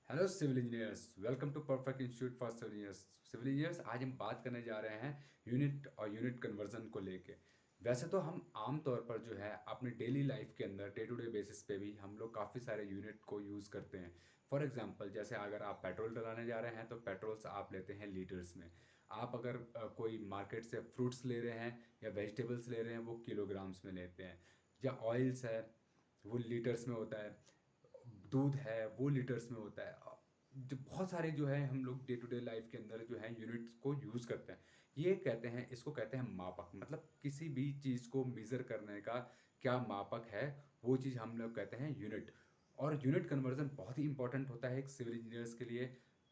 Hello civil engineers, welcome to perfect institute for civil engineers. Civil engineers, आज हम बात करने जा रहे हैं यूनिट और यूनिट कन्वर्जन को लेके। वैसे तो हम आम तौर पर जो है अपने डेली लाइफ के अंदर डे टू डे बेसिस पे भी हम लोग काफ़ी सारे यूनिट को यूज़ करते हैं। फॉर एग्जांपल, जैसे अगर आप पेट्रोल डलाने जा रहे हैं तो पेट्रोल्स आप लेते हैं लीटर्स में। आप अगर कोई मार्केट से फ्रूट्स ले रहे हैं या वेजिटेबल्स ले रहे हैं वो किलोग्राम्स में लेते हैं। या ऑयल्स है वो लीटर्स में होता है, दूध है वो लीटर्स में होता है। जो बहुत सारे जो है हम लोग डे टू डे लाइफ के अंदर जो है यूनिट्स को यूज़ करते हैं। ये कहते हैं, इसको कहते हैं मापक। मतलब किसी भी चीज़ को मेज़र करने का क्या मापक है, वो चीज़ हम लोग कहते हैं यूनिट। और यूनिट कन्वर्जन बहुत ही इंपॉर्टेंट होता है एक सिविल इंजीनियर्स के लिए।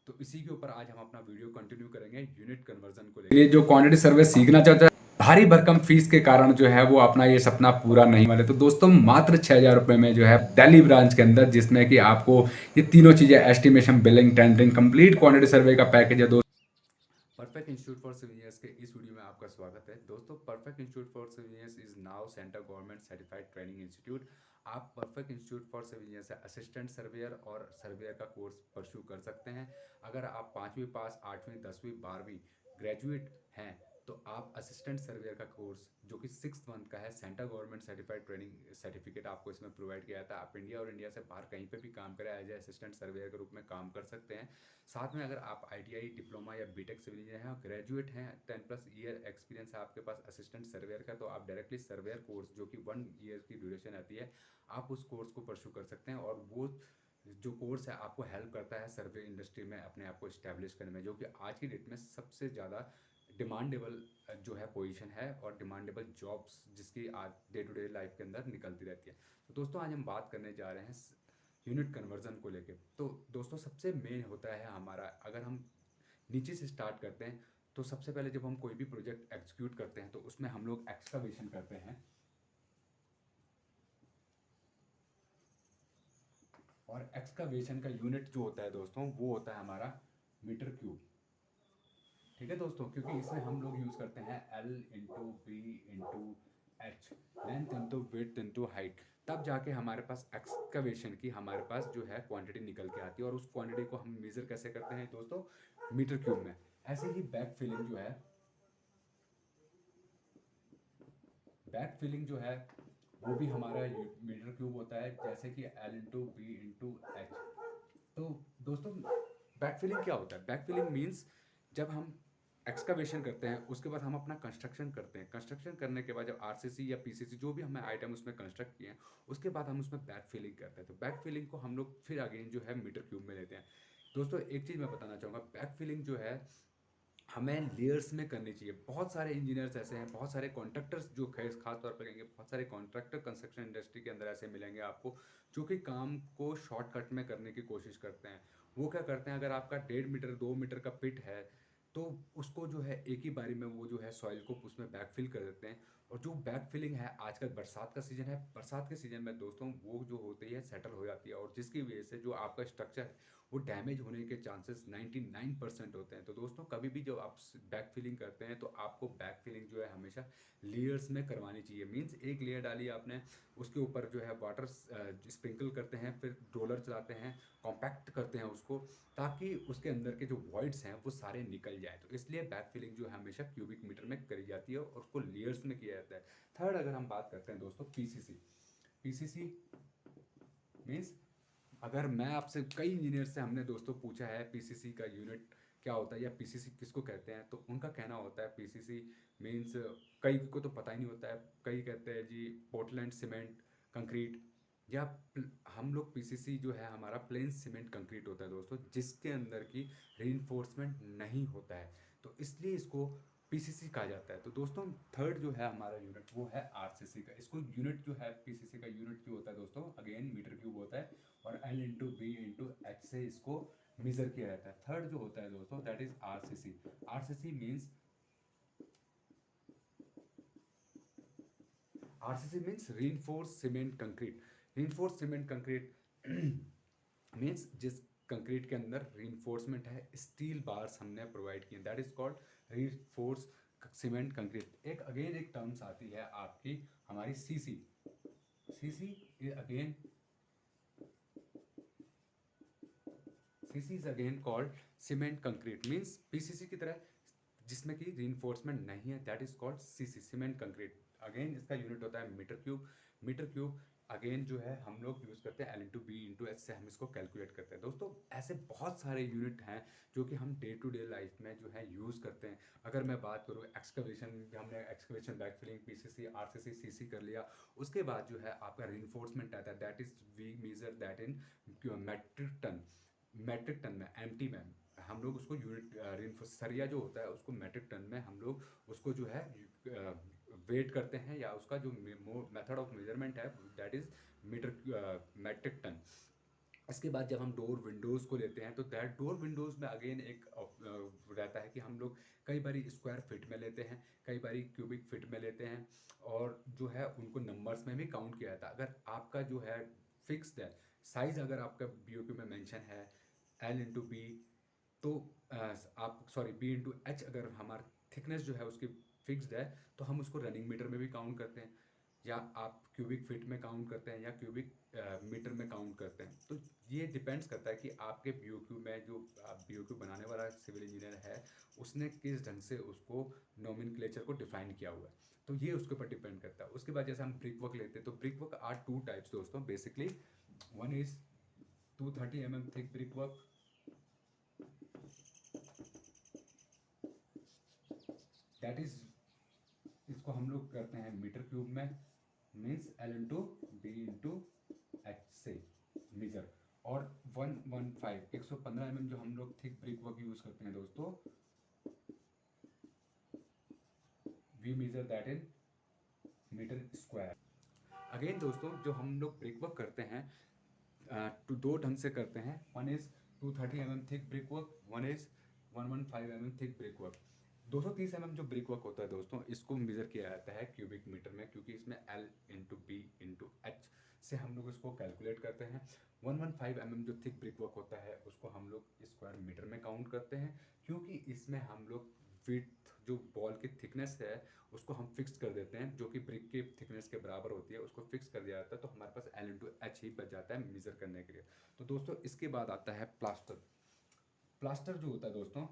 तो इसी के ऊपर आज हम अपना वीडियो कंटिन्यू करेंगे यूनिट कन्वर्जन को लेकर। ये जो क्वांटिटी सर्वे सीखना चाहता है, भारी भरकम फीस के कारण जो है वो अपना ये सपना पूरा नहीं माने, तो दोस्तों मात्र 6,000 रुपये में जो है दिल्ली ब्रांच के अंदर, जिसमें कि आपको ये तीनों चीज़ें estimation, billing, tendering, complete quantity survey का पैकेज है। Perfect institute for civil engineers के इस वीडियो में आपका स्वागत है। दोस्तों, perfect institute for civil engineers is now central government certified training institute. आप perfect institute for civil engineers से असिस्टेंट सर्वेयर और सर्वेयर का कोर्स परस्यू कर सकते हैं। अगर आप 5वीं पास, 8वीं, 10वीं, 12वीं ग्रेजुएट हैं तो आप असिस्टेंट सर्वेयर का कोर्स, जो कि 6 मंथ का है, central government certified training certificate आपको इसमें प्रोवाइड किया जाता है। आप इंडिया और इंडिया से बाहर कहीं पे भी काम करें, एज ए असिस्टेंट सर्वेयर के रूप में काम कर सकते हैं। साथ में अगर आप आईटीआई, डिप्लोमा या बीटेक सिविल इंजीनियर हैं और ग्रेजुएट हैं, 10+ ईयर एक्सपीरियंस है आपके पास असिस्टेंट सर्वेयर का, तो आप डायरेक्टली सर्वेयर कोर्स, जो कि 1 ईयर की ड्यूरेशन आती है, आप उस कोर्स को परस्यू कर सकते हैं। और वो जो कोर्स है आपको हेल्प करता है सर्वे इंडस्ट्री में अपने आप को इस्टेब्लिश करने में, जो कि आज की डेट में सबसे ज़्यादा डिमांडेबल जो है पोजीशन है और डिमांडेबल जॉब्स जिसकी आज डे टू डे लाइफ के अंदर निकलती रहती है। तो दोस्तों, आज हम बात करने जा रहे हैं यूनिट कन्वर्जन को लेके। तो दोस्तों, सबसे मेन होता है हमारा, अगर हम नीचे से स्टार्ट करते हैं, तो सबसे पहले जब हम कोई भी प्रोजेक्ट एग्जीक्यूट करते हैं तो उसमें हम लोग एक्सकवेशन करते हैं। और एक्सकवेशन का यूनिट जो होता है दोस्तों, वो होता है हमारा मीटर क्यूब। ठीक है दोस्तों, क्योंकि इसमें हम लोग यूज़ करते हैं L/B/H, length into width into height. तब जाके हमारे पास एक्सकवेशन की हमारे पास जो है क्वांटिटी निकल के आती है। और उस क्वांटिटी को हम मेज़र कैसे करते हैं दोस्तों? मीटर क्यूब में। ऐसे ही बैक फिलिंग जो है, बैक फिलिंग जो है वो भी हमारा मीटर क्यूब होता है, जैसे कि L/B/H। तो दोस्तों, बैक फिलिंग क्या होता है? बैक फिलिंग मीन्स जब हम एक्सकवेशन करते हैं उसके बाद हम अपना कंस्ट्रक्शन करते हैं। कंस्ट्रक्शन करने के बाद जब आरसीसी या पीसीसी जो भी हमें आइटम उसमें कंस्ट्रक्ट किए हैं, उसके बाद हम उसमें बैक फिलिंग करते हैं। तो बैक फिलिंग को हम लोग फिर अगेन जो है मीटर क्यूब में लेते हैं। दोस्तों, एक चीज़ मैं बताना चाहूँगा, बैक फिलिंग जो है हमें लेयर्स में करनी चाहिए। बहुत सारे इंजीनियर्स ऐसे हैं, बहुत सारे कॉन्ट्रैक्टर्स जो खास तौर पर कहेंगे, बहुत सारे कॉन्ट्रैक्टर कंस्ट्रक्शन इंडस्ट्री के अंदर ऐसे मिलेंगे आपको, जो कि काम को शॉर्टकट में करने की कोशिश करते हैं। वो क्या करते हैं, अगर आपका 1.5 मीटर 2 मीटर का पिट है तो उसको जो है एक ही बारी में वो जो है सॉइल को उसमें बैक फिल कर देते हैं। और जो बैक फिलिंग है, आजकल बरसात का सीजन है, बरसात के सीजन में दोस्तों वो जो होती है सेटल हो जाती है, और जिसकी वजह से जो आपका स्ट्रक्चर है वो डैमेज होने के चांसेस 99% होते हैं। तो दोस्तों, कभी भी जब आप बैक फिलिंग करते हैं तो आपको बैक फिलिंग जो है हमेशा लेयर्स में करवानी चाहिए। मीन्स एक लेयर डाली आपने, उसके ऊपर जो है वाटर स्प्रिंकल करते हैं, फिर रोलर चलाते हैं, कॉम्पैक्ट करते हैं उसको, ताकि उसके अंदर के जो वॉइड्स हैं वो सारे निकल जाए। तो इसलिए बैक फिलिंग जो है हमेशा क्यूबिक मीटर में करी जाती है और उसको लेयर्स में किया जाता है। थर्ड, अगर हम बात करते हैं दोस्तों पीसीसी। पीसीसी मीन्स, अगर मैं आपसे, कई इंजीनियर से हमने दोस्तों पूछा है पीसीसी का यूनिट क्या होता है या पीसीसी किसको कहते हैं, तो उनका कहना होता है पीसीसी मीन्स, कई को तो पता ही नहीं होता है। कई कहते हैं जी पोर्टलैंड सीमेंट कंक्रीट, या हम लोग पीसीसी जो है हमारा प्लेन सीमेंट कंक्रीट होता है दोस्तों, जिसके अंदर की रीइंफोर्समेंट नहीं होता है, तो इसलिए इसको पीसीसी कहा जाता है। तो दोस्तों, थर्ड जो है हमारा यूनिट वो है आरसीसी का। इसको यूनिट जो है पीसीसी का यूनिट जो होता है दोस्तों, अगेन मीटर क्यूब होता है, और L/B/H से इसको मेजर किया जाता है। थर्ड जो होता है दोस्तों, that is RCC. RCC means, RCC means reinforce cement concrete. Reinforce cement concrete means जिस कंक्रीट के अंदर रीइंफोर्समेंट है, स्टील बार्स हमने प्रोवाइड किए, that is called reinforce cement concrete. एक अगेन एक टर्म्स आती है आपकी हमारी CC. CC again CC is again called cement concrete, means PCC की तरह जिसमें कि रीइंफोर्समेंट नहीं है, that is called CC, cement concrete. Again इसका यूनिट होता है metre cube. Metre cube again जो है हम लोग यूज़ करते हैं L/B/H से हम इसको कैलकुलेट करते हैं। दोस्तों ऐसे बहुत सारे यूनिट हैं जो कि हम डे टू डे लाइफ में जो है यूज़ करते हैं। अगर मैं बात करूँ एक्सकवेशन, हमने excavation, backfilling, PCC, RCC, CC कर लिया। उसके बाद जो है आपका रीइंफोर्समेंट आता है, that is we measure that in metric ton. Metric ton में, एमटी में हम लोग उसको यूनिट रीइंफोर्स सरिया जो होता है उसको मेट्रिक टन में हम लोग उसको जो है वेट करते हैं, या उसका जो मेथड ऑफ मेजरमेंट है that is metre metric ton. इसके बाद जब हम डोर विंडोज़ को लेते हैं तो दैट डोर विंडोज़ में अगेन एक रहता है कि हम लोग कई बारी स्क्वायर फीट में लेते हैं, कई बारी क्यूबिक फीट में लेते हैं, और जो है उनको नंबर्स में भी काउंट किया जाता है। अगर आपका जो है फिक्स्ड है साइज़, अगर आपका बीओक्यू में मेंशन है L/B, तो आप सॉरी B/H, अगर हमारा थिकनेस जो है उसकी फिक्स्ड है तो हम उसको रनिंग मीटर में भी काउंट करते हैं, या आप क्यूबिक फीट में काउंट करते हैं, या क्यूबिक मीटर में काउंट करते हैं। तो ये डिपेंड्स करता है कि आपके बीओक्यू में जो बीओक्यू बनाने वाला सिविल इंजीनियर है उसने किस ढंग से उसको नोमेनक्लेचर को डिफाइन किया हुआ है, तो ये उसके ऊपर डिपेंड करता है। उसके बाद जैसे हम ब्रिक वर्क लेते हैं तो brick work are two types दोस्तों basically. One is 230 mm thick brick work, that is, इसको हम लोग करते हैं मीटर क्यूब में, मीन्स L/B/H से मीजर। और 115 जो हम लोग थिक ब्रिक वर्क यूज करते हैं दोस्तों, we measure that in metre square. Again दोस्तों जो हम लोग ब्रिक वर्क करते हैं तो दो ढंग से करते हैं। One is 230 mm thick brick work, one is 115 mm thick brick work. 230 जो ब्रिक वर्क होता है दोस्तों, इसको मेजर किया जाता है क्यूबिक मीटर में, क्योंकि इसमें L/B/H से हम लोग इसको कैलकुलेट करते हैं। 115 जो थिक ब्रिक वर्क होता है उसको हम लोग स्क्वायर मीटर में काउंट करते हैं, क्योंकि इसमें हम लोग विड्थ जो बॉल की थिकनेस है उसको हम फिक्स कर देते हैं, जो कि ब्रिक की थिकनेस के बराबर होती है, उसको फिक्स कर दिया जाता है, तो हमारे पास L/H ही बच जाता है मेजर करने के लिए। तो दोस्तों इसके बाद आता है प्लास्टर। प्लास्टर जो होता है दोस्तों,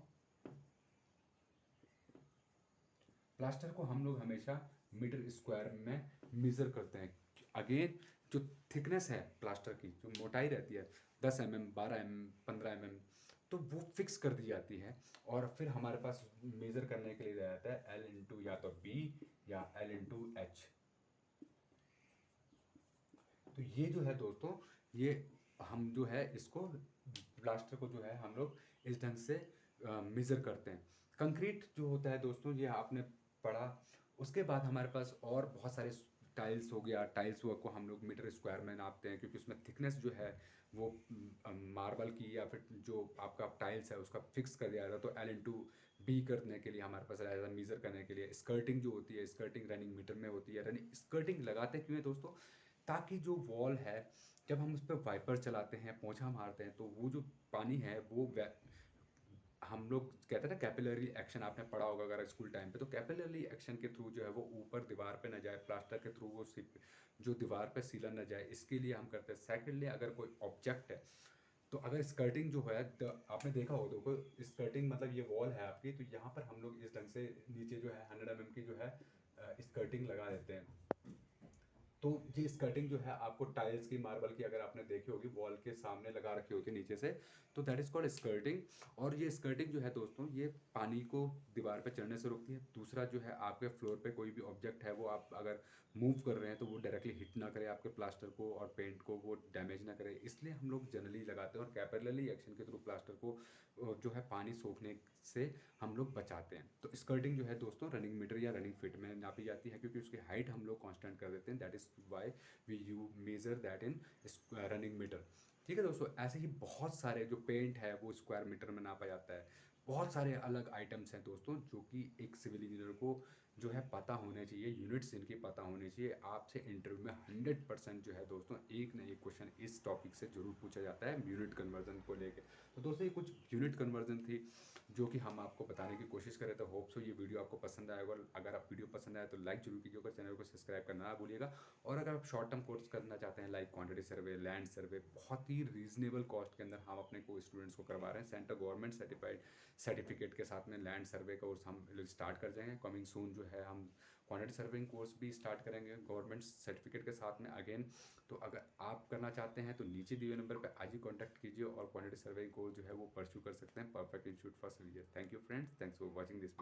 प्लास्टर को हम लोग हमेशा मीटर स्क्वायर में मेजर करते हैं। अगेन जो थिकनेस है प्लास्टर की, जो मोटाई रहती है 10 mm, 12 mm, 15 mm, तो वो फिक्स कर दी जाती है, और फिर हमारे पास मेजर करने के लिए रह जाता है L या तो B या L/H। तो ये जो है दोस्तों, ये हम जो है इसको प्लास्टर को जो है हम लोग इस ढंग से मेज़र करते हैं। कंक्रीट जो होता है दोस्तों, ये आपने पढ़ा। उसके बाद हमारे पास और बहुत सारे टाइल्स हो गया, टाइल्स वर्क को हम लोग मीटर स्क्वायर में नापते हैं, क्योंकि उसमें थिकनेस जो है वो मार्बल की या फिर जो आपका टाइल्स है उसका फिक्स कर दिया जाता है। तो L/B करने के लिए हमारे पास रहेगा मेज़र करने के लिए। स्कर्टिंग जो होती है, स्कर्टिंग रनिंग मीटर में होती है। रनिंग स्कर्टिंग लगाते क्यों है दोस्तों, ताकि जो वॉल है जब हम उस पर वाइपर चलाते हैं, पोंछा मारते हैं, तो वो जो पानी है वो हम लोग कहते हैं ना कैपिलरी एक्शन, आपने पढ़ा होगा अगर स्कूल टाइम पे, तो कैपिलरी एक्शन के थ्रू जो है वो ऊपर दीवार पे न जाए, प्लास्टर के थ्रू वो जो दीवार पे सीला न जाए, इसके लिए हम करते हैं। सेकेंडली अगर कोई ऑब्जेक्ट है, तो अगर स्कर्टिंग जो है आपने देखा हो, तो स्कर्टिंग मतलब ये वॉल है आपकी, तो यहाँ पर हम लोग इस ढंग से नीचे जो है 100 mm की जो है स्कर्टिंग लगा देते हैं। तो ये स्कर्टिंग जो है आपको टाइल्स की, मार्बल की, अगर आपने देखी होगी वॉल के सामने लगा रखी होती है नीचे से, तो दैट इज़ कॉल्ड स्कर्टिंग। और ये स्कर्टिंग जो है दोस्तों, ये पानी को दीवार पे चढ़ने से रोकती है। दूसरा जो है आपके फ्लोर पे कोई भी ऑब्जेक्ट है वो आप अगर मूव कर रहे हैं तो वो डायरेक्टली हिट ना करे आपके प्लास्टर को और पेंट को, वो डैमेज ना करे, इसलिए हम लोग जनरली लगाते हैं। और कैपिलरी एक्शन के थ्रू प्लास्टर को जो है पानी सोखने से हम लोग बचाते हैं। तो स्कर्टिंग जो है दोस्तों रनिंग मीटर या रनिंग फीट में नापी जाती है, क्योंकि उसकी हाइट हम लोग कांस्टेंट कर देते हैं। That is why we you measure that in running metre. ठीक है दोस्तों, ऐसे ही बहुत सारे जो पेंट है वो स्क्वायर मीटर में नापा जाता है। बहुत सारे अलग आइटम्स हैं दोस्तों जो कि एक सिविल इंजीनियर को जो है पता होने चाहिए, यूनिट्स इनकी पता होनी चाहिए। आपसे इंटरव्यू में 100% जो है दोस्तों एक ना एक क्वेश्चन इस टॉपिक से जरूर पूछा जाता है यूनिट कन्वर्जन को लेके। तो दोस्तों ये कुछ यूनिट कन्वर्जन थी जो कि हम आपको बताने की कोशिश करें। तो होप सो ये वीडियो आपको पसंद आएगा। अगर आप वीडियो पसंद आए तो लाइक जरूर कीजिएगा, चैनल को सब्सक्राइब करना ना भूलिएगा। और अगर आप शॉर्ट टर्म कोर्स करना चाहते हैं like quantity survey, land survey, बहुत ही रीजनेबल कॉस्ट के अंदर हम अपने को स्टूडेंट्स को करवा रहे हैं। सेंटर गवर्नमेंट सर्टिफाइड सर्टिफिकेट के साथ में लैंड सर्वे कोर्स हम स्टार्ट कर जाएंगे। कमिंग सून जो है हम क्वांटिटी सर्विंग कोर्स भी स्टार्ट करेंगे गवर्नमेंट सर्टिफिकेट के साथ में अगेन। तो अगर आप करना चाहते हैं तो नीचे दिए नंबर पर आज ही कॉन्टैक्ट कीजिए और क्वांटिटी सर्विंग कोर्स जो है वो परस्यू कर सकते हैं perfect institute for service. Thank you friends, thanks for watching this.